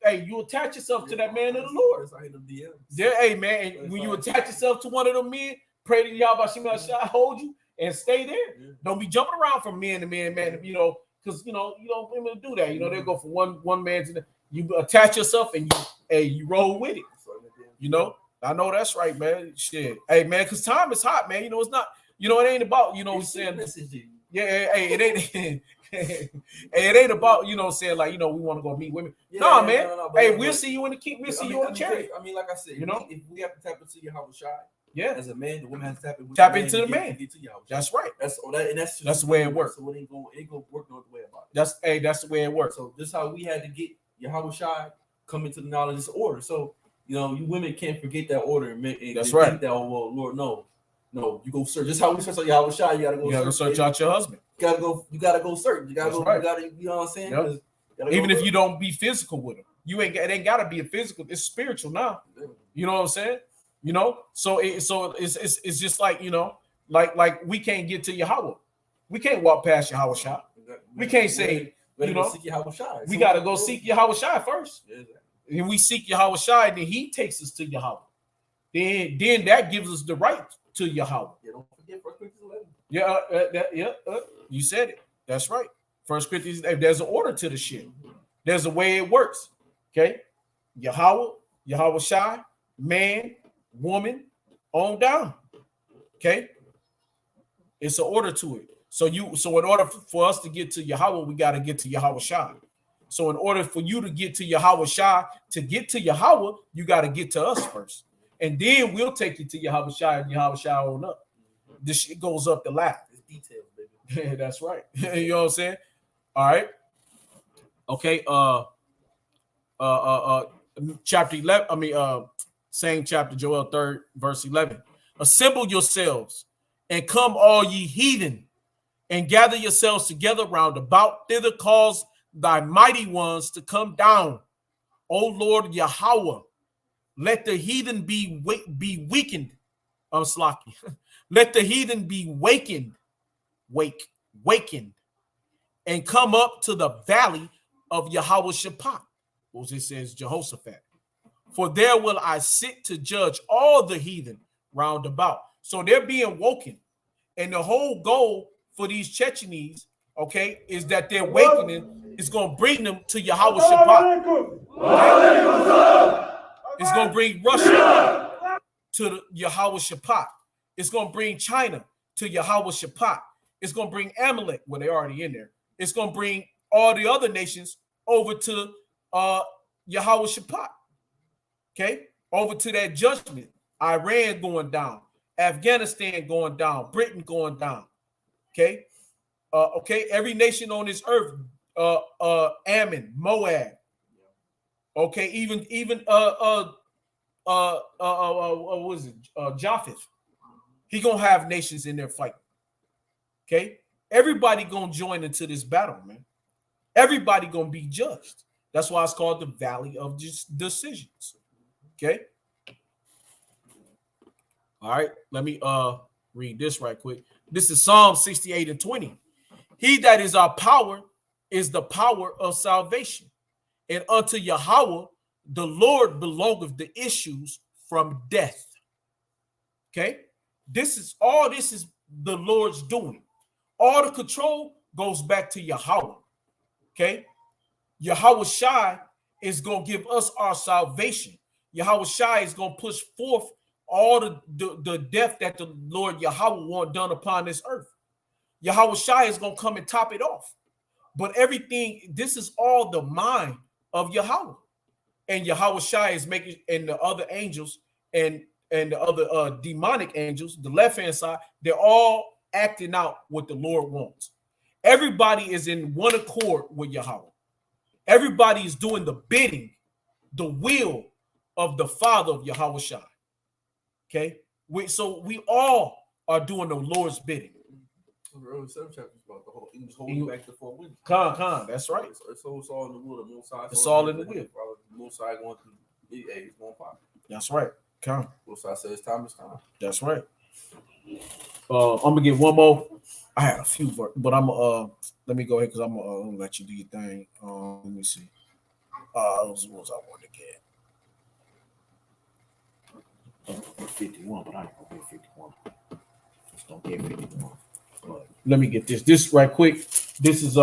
hey, you attach yourself to that man of the Lord. Yeah, hey, man, and when you attach yourself to one of them men, pray to Yahweh Shemashai hold you and stay there. Yeah. Don't be jumping around from man to man, you know, because you don't women do that. You know, they'll go from one man to the, you attach yourself and you roll with it. You know, I know that's right, man. Shit, hey, man, because time is hot, man. You know, it's not. You know, it ain't about. You know, what I'm saying. Yeah, hey, it ain't. Hey, it ain't about, you know, saying like, you know, we want to go meet women. Yeah, no, man. Hey, we'll see you in the king. We'll see you in the chariot. I mean, like I said, you know, if we have to tap into Yahweh Shai, yeah, as a man, the woman has to tap into the man. That's right. That's the way it works. So it ain't gonna work no other way about it. That's the way it works. So this is how we had to get Yahweh Shai come into the knowledge of this order. So you know, you women can't forget that order and that's right. Think that, oh well, Lord, no, you go search. Just how we search out Yahweh Shai, you gotta go search out your husband. You gotta go search. You gotta go. Right. You know what I'm saying? Yep. Even if you don't be physical with him, it ain't gotta be a physical. It's spiritual now. You know what I'm saying? You know, so it's just like, you know, like we can't get to Yahweh. We can't walk past Yahweh Shai. We can't say, you know, we gotta go seek Yahweh Shai first. And we seek Yahweh Shai, then he takes us to Yahweh. Then that gives us the right to Yahweh. Yeah, don't forget 1 Corinthians 11. You said it. That's right. 1 Corinthians, there's an order to the shit. There's a way it works. Okay. Yahweh Shai, man, woman, on down. Okay. It's an order to it. So in order for us to get to Yahweh, we got to get to Yahweh Shai. So in order for you to get to Yahweh Shai, to get to Yahweh, you got to get to us first. And then we'll take you to Yahweh Shai and Yahweh Shai on up. This shit goes up the ladder. It's details, baby. Yeah, that's right. You know what I'm saying? All right. Okay. Chapter 11. Same chapter, Joel 3, verse 11. Assemble yourselves and come, all ye heathen, and gather yourselves together round about. Thither cause thy mighty ones to come down, O Lord Yahweh. Let the heathen be weakened. Slacky. Let the heathen be wakened, and come up to the valley of Yahweh Shaphat. Well, it says Jehoshaphat. For there will I sit to judge all the heathen round about. So they're being woken. And the whole goal for these Chechenes, okay, is that their awakening is going to bring them to Yahweh Shaphat. Okay? It's going to bring Russia to the Yahweh Shaphat. It's going to bring China to Yahweh Shaphat. It's going to bring Amalek, well, they're already in there. It's going to bring all the other nations over to Yahweh Shaphat. Okay? Over to that judgment. Iran going down. Afghanistan going down. Britain going down. Okay? Okay? Every nation on this earth, Ammon, Moab. Okay? Even what is it? Japheth. He gonna have nations in there fighting. Okay, everybody gonna join into this battle, man. Everybody gonna be judged. That's why it's called the Valley of Decisions. Okay. All right. Let me read this right quick. This is Psalm 68 and 20. He that is our power is the power of salvation. And unto Yahweh, the Lord, belongeth the issues from death. Okay? This is the Lord's doing. All the control goes back to Yahweh. Okay? Yahweh Shai is going to give us our salvation. Yahweh Shai is going to push forth all the death that the Lord Yahweh want done upon this earth. Yahweh Shai is going to come and top it off. But everything, this is all the mind of Yahweh. And Yahweh Shai is making, and the other angels and the other demonic angels, the left-hand side, they're all acting out what the Lord wants. Everybody is in one accord with Yahweh. Everybody is doing the bidding, the will of the Father of Yahweh Shai. Okay? So we all are doing the Lord's bidding. The early 7th chapter is about the whole, he was holding back the 4 winds. Khan, that's right. It's all in the will. The Most High. It's all in the will. The Most High going to, it's going to pop. That's right. Khan. Most High says time is time. That's right. I'm gonna get one more. I had a few, but I'm let me go ahead because I'm gonna let you do your thing. Let me see. Those ones I want to get. 51, but I don't get 51. Just don't get 51. But let me get this right quick. This is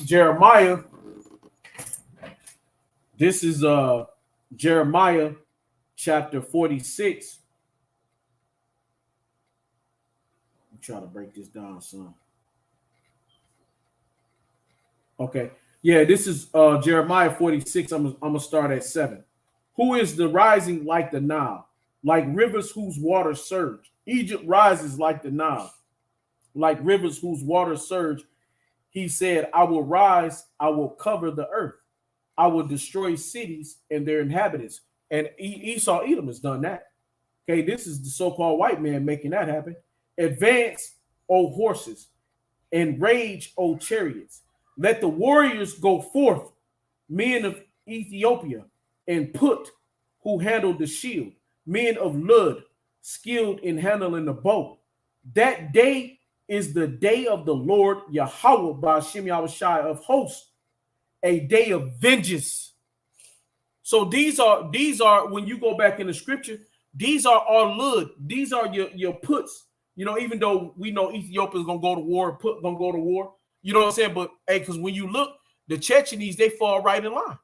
Jeremiah. This is Jeremiah chapter 46. I'm trying to break this down, son. Okay. Yeah, this is Jeremiah 46. I'm gonna start at 7. Who is the rising like the Nile, like rivers whose waters surge? Egypt rises like the Nile, like rivers whose waters surge. He said, I will rise, I will cover the earth. I will destroy cities and their inhabitants. And Esau Edom has done that. Okay, this is the so-called white man making that happen. Advance, O horses, and rage, O chariots. Let the warriors go forth, men of Ethiopia, and Put, who handled the shield, men of Lud, skilled in handling the bow. That day is the day of the Lord Yahweh Ba'ashem Yahushai of hosts, a day of vengeance. So these are when you go back in the scripture, these are our Lud. These are your puts. You know, even though we know Ethiopia is gonna go to war, Put gonna go to war. You know what I'm saying? But hey, because when you look, the Chechenis, they fall right in line.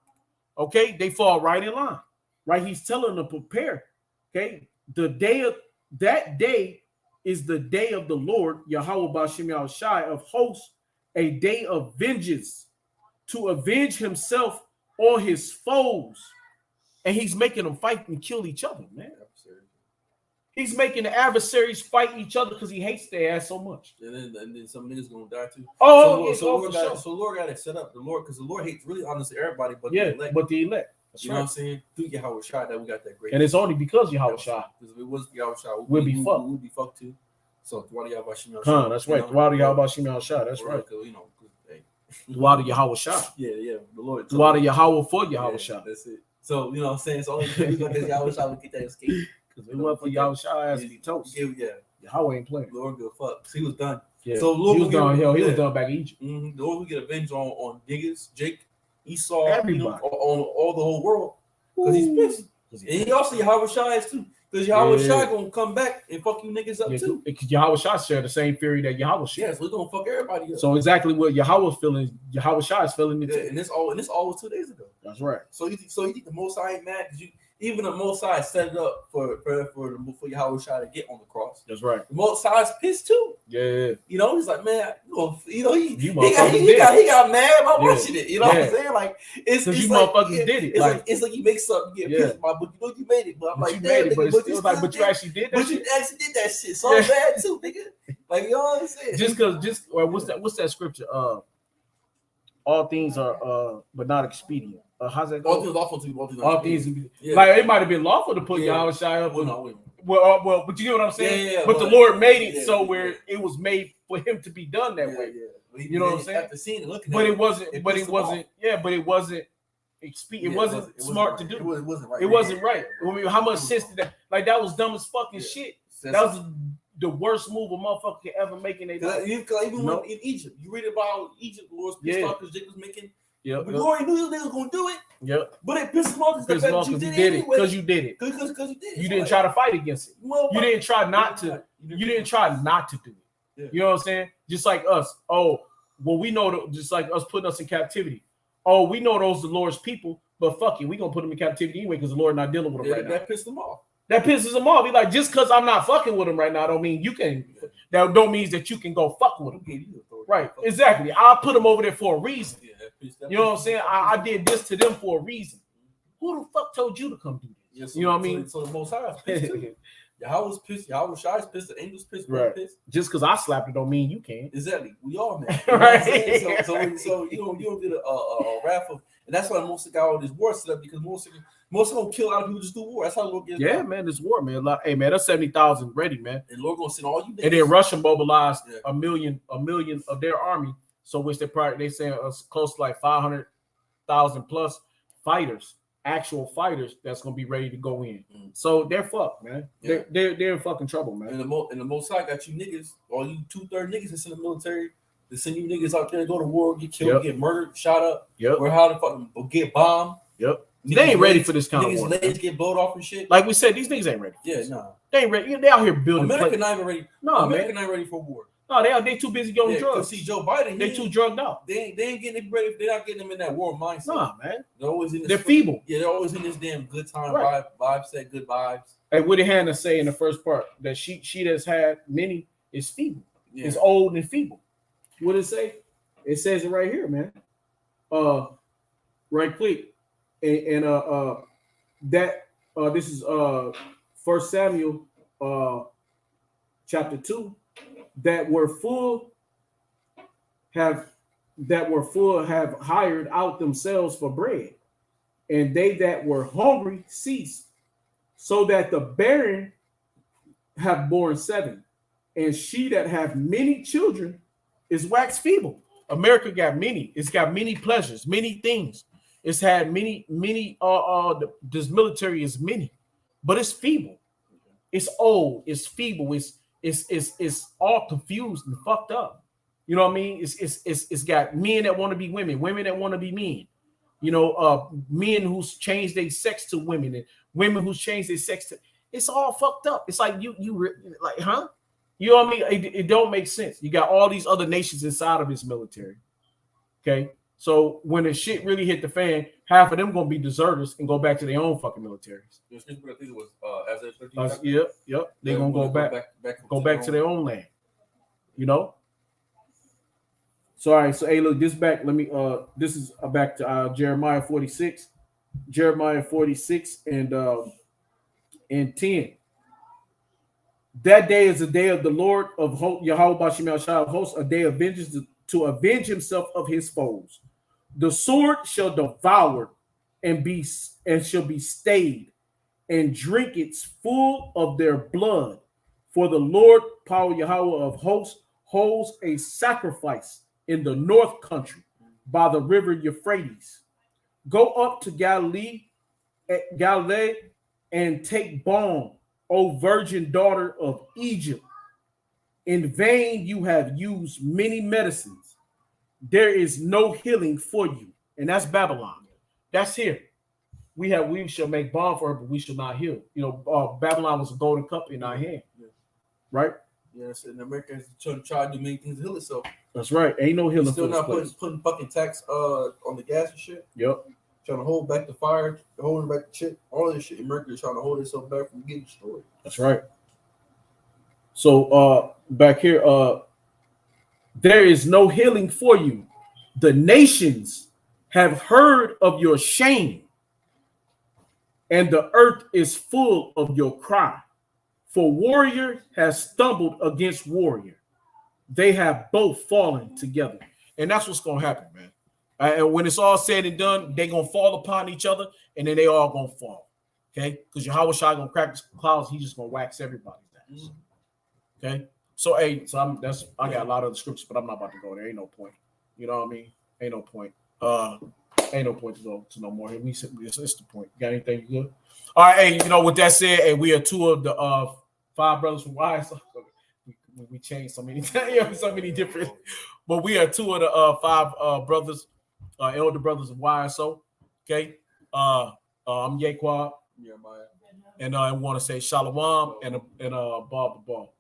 Okay, they fall right in line. Right? He's telling them to prepare. Okay, the day of that day is the day of the Lord Yahweh Ba'ashem Yahushai of hosts, a day of vengeance, to avenge himself on his foes. And he's making them fight and kill each other, man. He's making the adversaries fight each other because he hates their ass so much. And then some niggas gonna die too. Oh, so Lord got it set up. The Lord, because the Lord hates really honestly everybody, but yeah, the elect. but the elect. That's you know what I'm saying? Through Yahweh Shai that we got that great. And it's only because Yahweh Shai. Because if it was Yahweh Shai, we'll be fucked. We'll be fucked too. So Dwada Yahweh Shai. That's right. Dwada Yahweh Shai. That's right. You know, hey. Dwada Yahweh Shai. Yeah. The Lord. Dwada Yahweh for Yahweh Shai. That's it. So you know what I'm saying? It's only because Yahweh Shai would get that escape. Because it wasn't for Yahweh Shai, ass to be toast. Yeah. Yahweh ain't playing. Lord give a fuck. So he was done. Yeah. So Lord he was done. He was done back in Egypt. The Lord will get avenged on niggas, Jake, Esau, everybody, on all the whole world. Because he's pissed. And he also Yahweh Shai is too. Because Yahweh Shai gonna come back and fuck you niggas up too. Because Yahweh Shai share the same theory that Yahweh shares. Yes, we're gonna fuck everybody up. So exactly what Yahweh feeling, Yahweh Shai is feeling it too. And this all was 2 days ago. That's right. So you think the Most High ain't mad because even the Most High set it up for Yahweh Shai to get on the cross. That's right. The Most High's pissed too. Yeah. You know, he's like, man, he got mad about my shit. You know what I'm saying? Like it's you like, motherfuckers did it. It's like you make something, you get pissed about, but you know you made it. But I'm like, damn, nigga, but you actually did that. But you actually did that shit so bad too, nigga. Like you know what I'm saying? What's that scripture? All things are but not expedient. How's that go? All things lawful to be. All things like it might have been lawful to put Yahweh Shai up. Well, but you get what I'm saying? Yeah, but the Lord made it so where it was made for him to be done that way. Yeah. You know what I'm saying? After seeing it, looking but at it wasn't. But it wasn't. Yeah, but it wasn't. It wasn't smart to do. It wasn't right. It wasn't right. I mean, how much sense did that? Like that was dumb as fucking shit. That was the worst move a motherfucker can ever make in their life. Even when in Egypt, you read about Egypt, the Lord's pissed off because Jake was making. Yeah, the Lord knew they was gonna do it. Yep. But it pissed him off because you did it because you did it. Because you did it. You didn't try to fight against it. Well, You didn't try not to. You didn't try not to do it. Yeah. You know what I'm saying? Just like us. Oh, well, we know just like us putting us in captivity. Oh, we know those the Lord's people, but fuck it, we gonna put them in captivity anyway because the Lord not dealing with them right now. That pissed him off. That pisses him off. He's like, just because I'm not fucking with him right now, don't mean you can. That don't mean that you can go fuck with him. Right? Exactly. I'll put him over there for a reason. You know what I'm saying? I did this to them for a reason. Who the fuck told you to come do this? Yeah, so, you know what I mean? So the Most High was pissed too. Yahweh was pissed. Yahweh Shai's pissed. The angels pissed. Right. Pissed. Just because I slapped it don't mean you can. Exactly. We all man. Right. So you don't get a wrath of, and that's why most of got all this war set up because most gonna kill a lot of people just do war. That's how the Lord gets. Yeah, man, this war, man. Like, hey, man, that's 70,000 ready, man. And the Lord gonna send all you. And then Russia mobilized a million of their army. So which they saying close to like 500,000 plus fighters, actual fighters that's gonna be ready to go in. So they're fucked, man. Yeah. They're in fucking trouble, man. And the Most High got you niggas, all you 2/3 niggas that's in the military. They send you niggas out there to go to war, get killed, get murdered, shot up, or how the fuck get bombed. Yep. They ain't ready for this kind of war. Niggas' legs get blowed off and shit. Like we said, these niggas ain't ready. Yeah, no. They ain't ready. They out here building. America not even ready. No, America man. not ready for war. No, they too busy going drugs. See, Joe Biden, they too drugged out. They ain't getting it ready. They're not getting them in that war mindset. Nah, man. They're always in this. They're feeble. Yeah, they're always in this damn good time vibe set, good vibes. Hey, what did Hannah say in the first part? That she that's had many is feeble. Yeah. It's old and feeble. What did it say? It says it right here, man. Right quick. And this is 1 Samuel chapter 2. That were full have hired out themselves for bread, and they that were hungry ceased, so that the barren have borne 7, and she that have many children is waxed feeble. America got many. It's got many pleasures, many things. It's had many. This military is many, but it's feeble. It's old. It's feeble. It's all confused and fucked up. You know what I mean? It's got men that want to be women, women that want to be men. You know, men who's changed their sex to women, and women who's changed their sex to. It's all fucked up. It's like you like, huh? You know what I mean? It don't make sense. You got all these other nations inside of his military. Okay, so when the shit really hit the fan, half of them gonna be deserters and go back to their own fucking militaries. I think it was Yep. They're gonna go back to their own land. You know. So all right. So hey, look, this back. Let me. This is back to Jeremiah 46. Jeremiah 46 and 10. That day is a day of the Lord of hosts, Yahweh Bashim Shah of hosts, a day of vengeance to avenge himself of his foes. The sword shall devour and shall be stayed, and drink its full of their blood. For the Lord, power Yahweh of hosts, holds a sacrifice in the north country by the river Euphrates. Go up to Galilee, and take balm, O virgin daughter of Egypt. In vain you have used many medicines. There is no healing for you. And that's Babylon. That's here. We shall make balm for her, but we shall not heal. You know, Babylon was a golden cup in our hand. Right? Yes, and America has tried to do many things to heal itself. That's right. Ain't no healing. Still not putting fucking tax on the gas and shit. Yep. Trying to hold back the fire, holding back the shit, all this shit. America is trying to hold itself back from getting destroyed. That's right. So back here, there is no healing for you. The nations have heard of your shame, and the earth is full of your cry. For warrior has stumbled against warrior. They have both fallen together. And that's what's going to happen, man. And when it's all said and done, they're going to fall upon each other, and then they all going to fall. Okay? Because Yahweh Shai going to crack the clouds. He's just going to wax everybody down. Okay? So, hey, I got a lot of the scriptures, but I'm not about to go there. Ain't no point. You know what I mean? Ain't no point. Ain't no point to go to no more. It's the point. Got anything good? All right, hey, you know, with that said, hey, we are 2 of the 5 brothers from Wise. we changed so many times, so many different. But we are two of the 5 brothers, elder brothers of YSO. Okay, I'm Yaquab, Yeah, and I want to say Shalom and Bob the Ball.